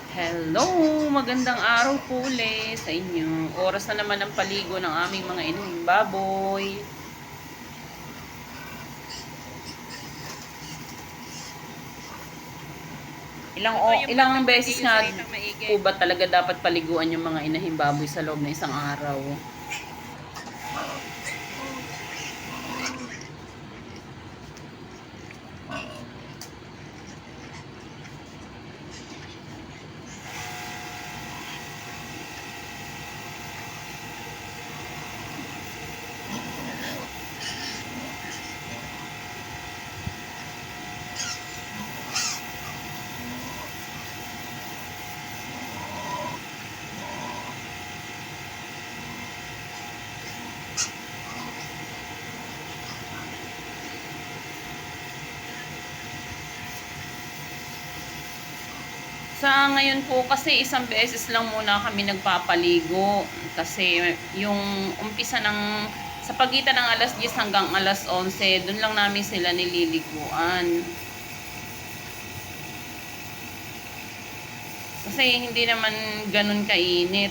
Hello! Magandang araw po ulit sa inyo. Oras na naman ang paligo ng aming mga inahing baboy. Ilang beses nga po ba talaga dapat paliguan yung mga inahing baboy sa loob ng isang araw? Sa ngayon po kasi isang beses lang muna kami nagpapaligo kasi yung umpisa ng sa pagitan ng alas 10 hanggang alas 11 dun lang namin sila nililiguan. Kasi hindi naman ganun kainit.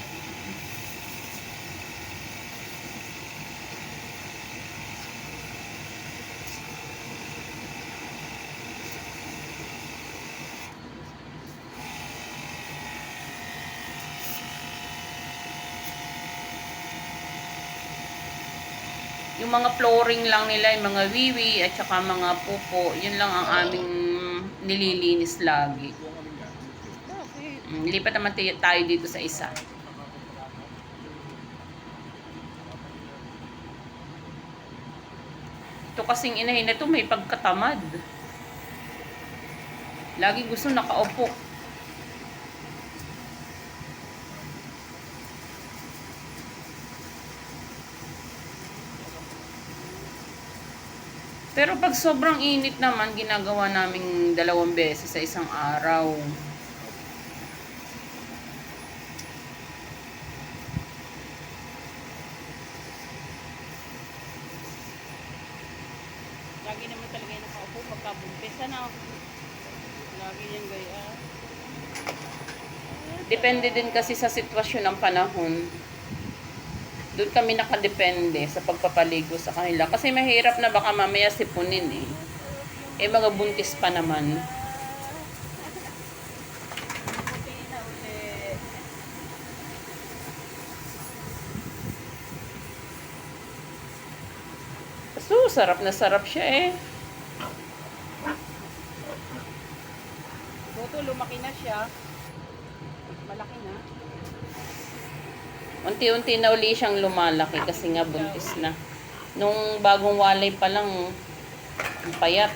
Yung mga flooring lang nila, yung mga wiwi at saka mga pupo, yun lang ang aming nililinis lagi. Lipat naman tayo dito sa isa. Ito kasing inahin na ito may pagkatamad. Lagi gusto nakaupo. Pero pag sobrang init naman, ginagawa naming 2 beses sa isang araw. Lagi naman talaga yung nakaupo pagkabuntis. Ano? Lagi yung gaya. Depende din kasi sa sitwasyon ng panahon. Doon kami nakadepende sa pagpapaligo sa kanila. Kasi mahirap na baka mamaya sipunin eh. Eh mga buntis pa naman. So, sarap na sarap siya eh. Buto, lumaki na siya. Malaki na. Unti-unti na uli siyang lumalaki kasi nga buntis na. Nung bagong walay pa lang, payat.